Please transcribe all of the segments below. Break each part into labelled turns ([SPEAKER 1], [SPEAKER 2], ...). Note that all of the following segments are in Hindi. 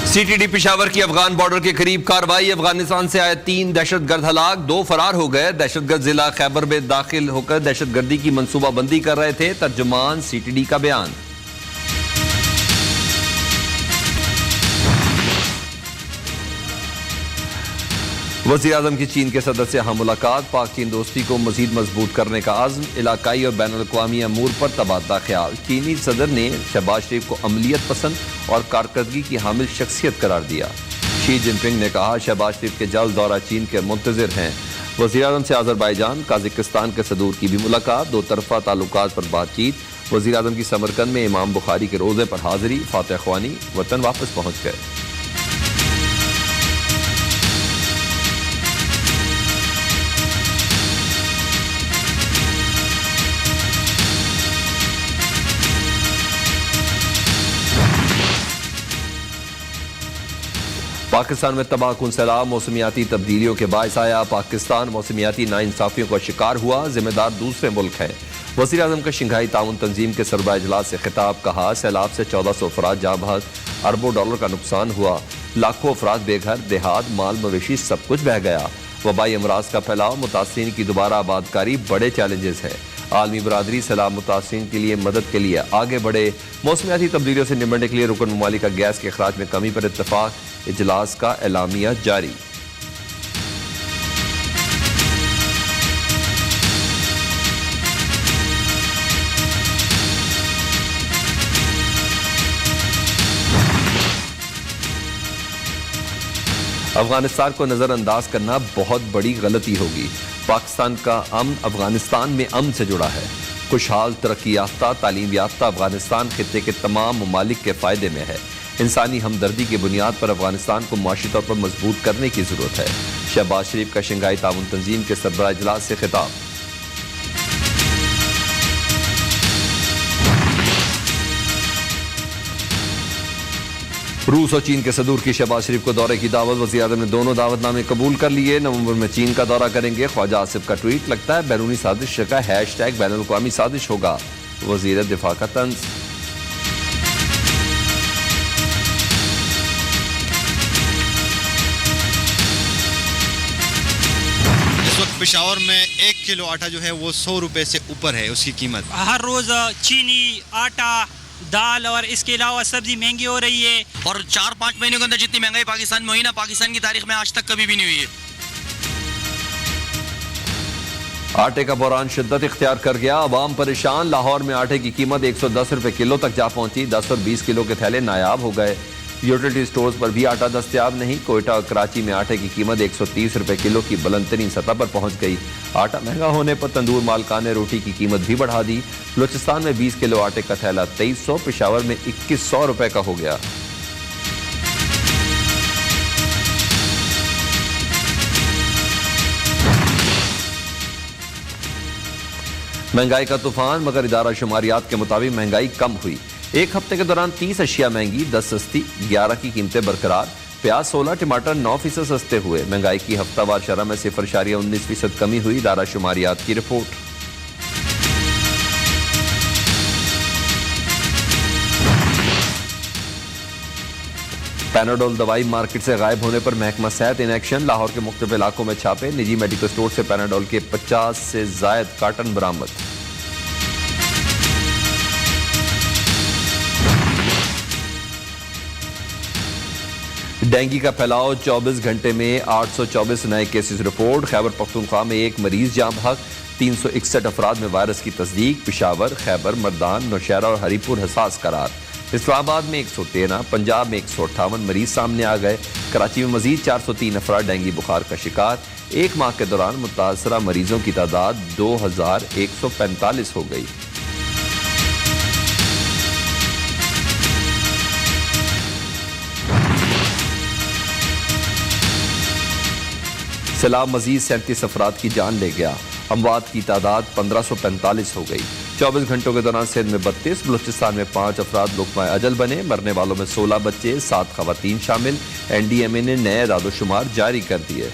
[SPEAKER 1] सीटीडी पेशावर की अफगान बॉर्डर के करीब कार्रवाई। अफगानिस्तान से आए 3 दहशतगर्द हलाक, 2 फरार हो गए। दहशतगर्द जिला खैबर में दाखिल होकर दहशतगर्दी की मंसूबाबंदी कर रहे थे। तर्जुमान सीटीडी का बयान। वज़ीर आज़म की चीन के सदर से मुलाकात। पाक चीन दोस्ती को मजीद मजबूत करने का आज़म। इलाकाई और बैनुल अक़वामी अमूर पर तबादला ख्याल। चीनी सदर ने शहबाज शरीफ को अमलियत पसंद और कारकर्दगी की हामिल शख्सियत करार दिया। शी जिनपिंग ने कहा शहबाज शरीफ के जल्द दौरा चीन के मुंतज़िर हैं। वज़ीर आज़म से अज़रबैजान काज़ाकिस्तान के सदूर की भी मुलाकात। 2 तरफ़ा ताल्लुकात पर बातचीत। वज़ीर आज़म की समरकंद में इमाम बुखारी के रोज़े पर हाज़िरी। फातह ख्वानी वतन वापस पहुँच गए। पाकिस्तान में तबाहकुन सैलाब मौसमियाती तब्दीलियों के बायस आया। पाकिस्तान मौसमियाती नाइंसाफियों का शिकार हुआ, जिम्मेदार दूसरे मुल्क हैं। वज़ीर आज़म का शंघाई ताउन तंजीम के सरबराह इजलास से खिताब। कहा सैलाब से 1400 अफराद जाँ बहक, अरबों डॉलर का नुकसान हुआ। लाखों अफराद बेघर, देहात, माल मवेशी सब कुछ बह गया। वबाई अमराज का फैलाव, मुतासिरीन की दोबारा आबादकारी बड़े चैलेंजेस है। आलमी बरादरी सैलाब मुतासिरीन के लिए मदद के लिए आगे बढ़े। मौसमियाती तब्दीलियों से निपटने के लिए रुकन ममालिक का गैस के अखराज में कमी पर इत्तफाक। इजलास का एलामिया जारी। अफगानिस्तान को नजरअंदाज करना बहुत बड़ी गलती होगी। पाकिस्तान का अमन अफगानिस्तान में अमन से जुड़ा है। खुशहाल, तरक्की याफ्ता, तालीम याफ्ता अफगानिस्तान खित्ते के तमाम ममालिक के फायदे में है। इंसानी हमदर्दी की बुनियाद पर अफगानिस्तान को माशी तौर पर मजबूत करने की जरूरत है। शहबाज शरीफ का शंघाई ताउन तंजीम के सरबराह इजलास से खिताब। रूस और चीन के सदूर की शहबाज शरीफ को दौरे की दावत। वज़ीर आज़म ने दोनों दावतनामे कबूल कर लिए। नवंबर में चीन का दौरा करेंगे। ख्वाजा आसिफ का ट्वीट, लगता है बैरूनी साजिश का हैशटैग बैनुल अक़वामी साजिश होगा। वज़ीर दिफा का तंज।
[SPEAKER 2] पेशावर में 1 किलो आटा जो है वो 100 रुपए से ऊपर है उसकी कीमत।
[SPEAKER 3] हर रोज चीनी, आटा, दाल और इसके अलावा सब्जी महंगी हो रही है।
[SPEAKER 4] और 4-5 महीनों के अंदर जितनी महंगाई पाकिस्तान में हुई ना, पाकिस्तान की तारीख में आज तक कभी भी नहीं हुई है।
[SPEAKER 1] आटे का बहरान शिद्दत इख्तियार कर गया। अवाम परेशान। लाहौर में आटे की कीमत 110 रुपए किलो तक जा पहुंची। 10 और 20 किलो के थैले नायाब हो गए। यूटिलिटी स्टोर्स पर भी आटा दस्तयाब नहीं। कोयटा और कराची में आटे की कीमत 130 रुपए किलो की बुलंदतरीन सतह पर पहुंच गई। आटा महंगा होने पर तंदूर मालकान ने रोटी की कीमत भी बढ़ा दी। बलूचिस्तान में 20 किलो आटे का थैला 2300, पेशावर में 2100 रुपए का हो गया। महंगाई का तूफान, मगर इदारा शुमारियात के मुताबिक महंगाई कम हुई। एक हफ्ते के दौरान 30 अशिया महंगी, 10 सस्ती, 11 की कीमतें बरकरार। प्याज 16, टमाटर 9% सस्ते हुए। महंगाई की हफ्तावार शरह में 0.19% कमी हुई। इदारा शुमारियात की रिपोर्ट। पैनाडोल दवाई मार्केट से गायब होने पर महकमा सेहत इन एक्शन। लाहौर के मुख्तलिफ इलाकों में छापे। निजी मेडिकल स्टोर से पैनाडोल के 50 से जायद कार्टन बरामद। डेंगू का फैलाव, 24 घंटे में 824 नए केसेस रिपोर्ट। खैबर पख्तूनख्वा में 1 मरीज जाँ बहक, 361 अफराद में वायरस की तस्दीक। पेशावर, खैबर, मर्दान, नौशहरा और हरीपुर हसास करार। इस्लामाबाद में 113, पंजाब में 158 मरीज सामने आ गए। कराची में मजीद 403 अफराद डेंगू बुखार का शिकार। 1 माह के दौरान मुतासरा मरीजों की तादाद 2145 हो गई। सैलाब मजीद 37 अफराद की जान ले गया। अमवात की तादाद 1545 हो गई। 24 घंटों के दौरान सिंध में 32, बलूचिस्तान में 5 अफराद लुक़मा अजल बने। मरने वालों में 16 बच्चे, 7 खवातीन शामिल। NDMA ने नए दादोशुमार जारी कर दिए।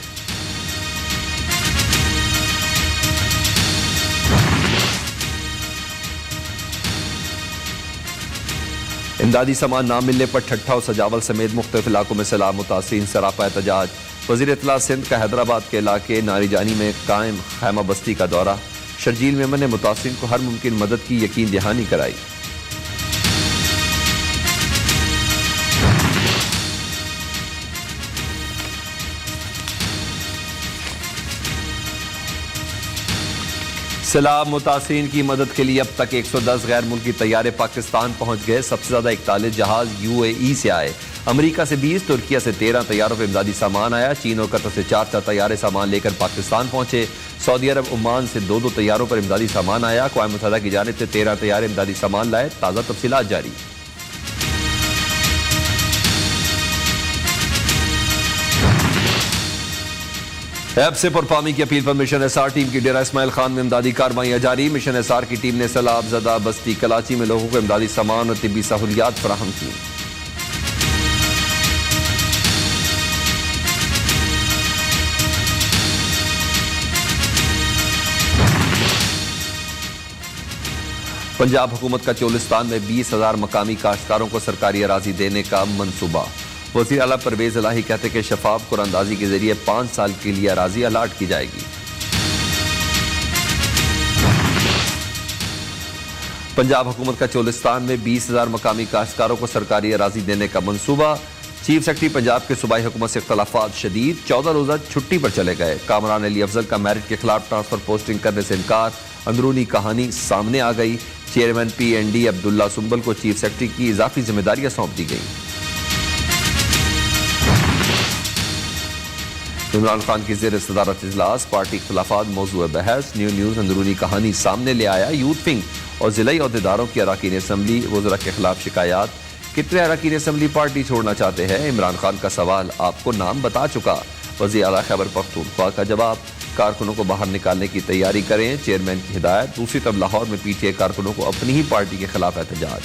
[SPEAKER 1] इमदादी सामान ना मिलने पर ठट्ठा और सजावल समेत मुख्तलिफ इलाकों में सैलाब मुतासिरीन सरापा एहतजाज। वज़ीर इत्तला सिंध का हैदराबाद के इलाके नारी जानी में कायम खैमा बस्ती का दौरा। शर्जील मेमन ने मुतासिरीन को हर मुमकिन मदद की यकीन दहानी कराई। सैलाब मुतासिरीन की मदद के लिए अब तक 110 गैर मुल्की तैयारे पाकिस्तान पहुंच गए। सबसे ज्यादा 41 जहाज UAE से आए। अमेरिका से 20, तुर्किया से 13 तैयारों पर इमदादी सामान आया। चीन और कतर से 4 तैयारे सामान लेकर पाकिस्तान पहुंचे। सऊदी अरब ओमान से 2 तैयारों पर इमदादी सामान आया। अक़वाम मुत्तहिदा की जानिब से 13 तैयारे इमदादी सामान लाए। ताज़ा तफसीलात जारी। ऐप से पुरफामी की अपील पर मिशन एसआर टीम की डेरा इस्माइल खान में इमदादी कार्रवाइयां जारी। मिशन एसआर की टीम ने सैलाब ज़दा बस्ती कराची में लोगों को इमदादी सामान और तिब्बी सहूलियात फराहम की। पंजाब हुकूमत का चोलिस्तान में 20,000 मकामी काश्तकारों को सरकारी अराजी देने का मंसूबा। वज़ीर आला परवेज इलाही कहते कि शफाफ कुरानंदाजी के जरिए 5 साल के लिए अराजी अलाट की जाएगी। पंजाब हुकूमत का चोलिस्तान में 20,000 मकामी काश्तकारों को सरकारी अराजी देने का मंसूबा। चीफ सेक्रेटरी पंजाब के सूबाई हुकूमत से इख्तलाफात शदीद। 14 रोजा छुट्टी पर चले गए। कामरान अली अफजल का मैरिट के खिलाफ ट्रांसफर पोस्टिंग करने से इनकार। अंदरूनी कहानी सामने आ गई। चेयरमैन PND अब्दुल्ला सुंबल को चीफ सेक्रेटरी की इजाफी जिम्मेदारियां सौंप दी गई। इमरान खान की ज़ेर सदारत इजलास। पार्टी इख्तलाफात मौजूद बहस। न्यूज़ अंदरूनी कहानी सामने ले आया। यूथ विंग और जिलाई अहदेदारों की अरकान असम्बली वज़रा के खिलाफ शिकायत। कितने अरकान असम्बली पार्टी छोड़ना चाहते हैं? इमरान खान का सवाल। आपको नाम बता चुका। वज़ीर आला खैबर पख्तूनख्वा का जवाब। कारकुनों को बाहर निकालने की तैयारी करें, चेयरमैन की हिदायत। दूसरी तरफ लाहौर में PTI कारकुनों को अपनी ही पार्टी के खिलाफ एहतजाज।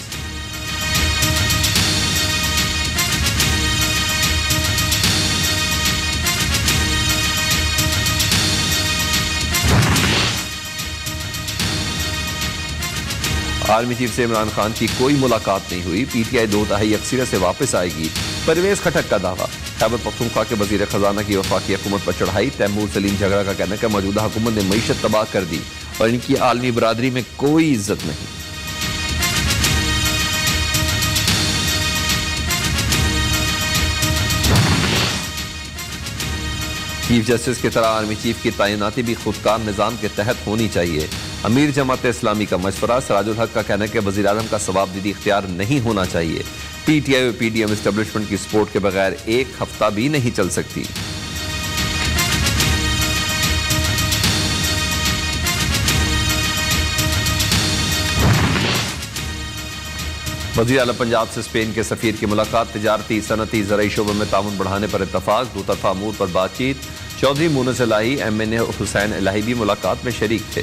[SPEAKER 1] आर्मी चीफ से इमरान खान की कोई मुलाकात नहीं हुई। PTI 2/3 अक्सरियत से वापस आएगी। परवेज खटक का दावा। खैबर पख्तूनख्वा के वजीर खजाना की वफाकी हुकूमत पर चढ़ाई। तैमूर सलीम झगड़ा का कहना है कि मौजूदा हुकूमत ने मईशत तबाह कर दी और इनकी आलमी बरादरी में कोई इज्जत नहीं। चीफ जस्टिस की तरह आर्मी चीफ की तैनाती भी खुदकार निज़ाम के तहत होनी चाहिए। अमीर जमात इस्लामी का मशवरा। सराजुल हक का कहना है कि वज़ीर आज़म का सवाबदीदी इख्तियार नहीं होना चाहिए। PTI और PDM एस्टेब्लिशमेंट की सपोर्ट के बगैर एक हफ्ता भी नहीं चल सकती। वज़ीर आला पंजाब से स्पेन के सफीर की मुलाकात। तिजारती सनती ज़राई शोबे में ताउन बढ़ाने पर इत्तफाक। दो तरफा अमूर पर बातचीत। चौधरी मुनस इलाही MNA हुसैन इलाही भी मुलाकात में शरीक थे।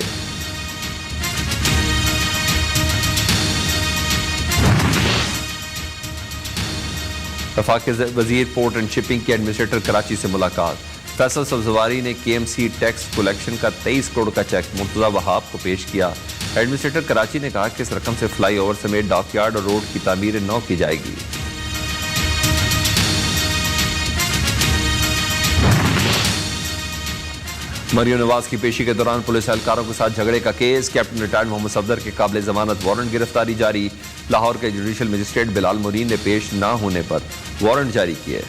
[SPEAKER 1] वफाकी वजीर पोर्ट एंड शिपिंग के एडमिनिस्ट्रेटर कराची से मुलाकात। फैसल सब्जवारी ने KMC टैक्स कलेक्शन का 23 करोड़ का चेक मुर्तज़ा वहाब को पेश किया। एडमिनिस्ट्रेटर कराची ने कहा कि इस रकम से फ्लाईओवर समेत डॉकयार्ड और रोड की तामीर नौ की जाएगी। मरियम नवाज की पेशी के दौरान पुलिस एहलकारों के साथ झगड़े का case. Captain retired Mohammad Safdar के काबिल जमानत वारंट गिरफ्तारी जारी। लाहौर के जुडिशल मजिस्ट्रेट बिलाल मुरीन ने पेश ना होने पर वारंट जारी किए।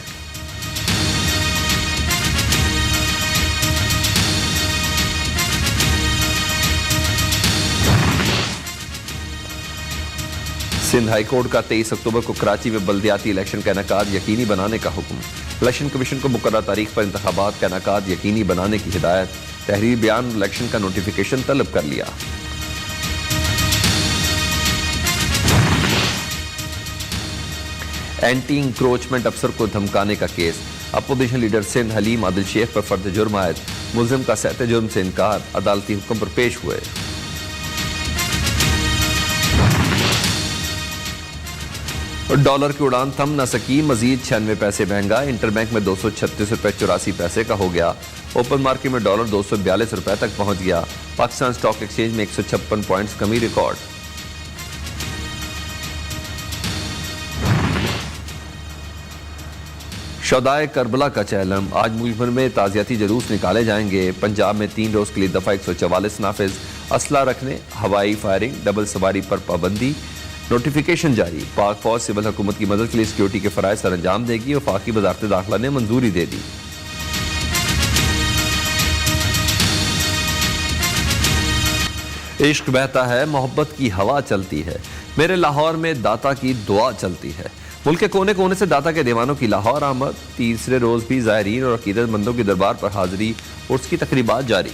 [SPEAKER 1] सिंध हाई कोर्ट का 23 अक्टूबर को कराची में बल्दियाती इलेक्शन का इनेकाद यकीनी बनाने का हुक्म। इलेक्शन कमीशन को मुकर्रर तारीख पर इंतखाबात का इनेकाद यकीनी बनाने की हिदायत। तहरीर बयान इलेक्शन का नोटिफिकेशन तलब कर लिया। एंटी इंक्रोचमेंट अफसर को धमकाने का case. Opposition leader Sindh Haleem Adil Sheikh पर फर्द जुर्म आयद। मुलजिम का सहते जुर्म से इनकार। अदालती हुक्म पर पेश हुए। डॉलर की उड़ान थम न सकी। मजीद 96 पैसे महंगा। इंटरबैंक में 236 रुपए 84 पैसे का हो गया। ओपन मार्केट में डॉलर 242 रुपए तक पहुंच गया। पाकिस्तान स्टॉक एक्सचेंज में 156 पॉइंट्स कमी रिकॉर्ड। शोदाए करबला का चैलम, आज मुल्क भर में ताज़ियाती जुलूस निकाले जाएंगे। पंजाब में 3 रोज़ के लिए दफ़ा 144 नाफिज, असला रखने, हवाई फायरिंग, डबल सवारी पर पाबंदी। नोटिफिकेशन जारी, पाक फौज सिविल हुकूमत की मदद के लिए सिक्योरिटी के फ़राइज़ सर अंजाम देगी। वफाकी वज़ारत दाखिला ने मंजूरी दे दी। इश्क बहता है, मोहब्बत की हवा चलती है, मेरे लाहौर में दाता की दुआ चलती है। मुल्क के कोने कोने से दाता के दीवानों की लाहौर आमद। तीसरे रोज भी ज़ायरीन और अकीदतमंदों के दरबार पर हाजिरी और उसकी तकरीबात जारी।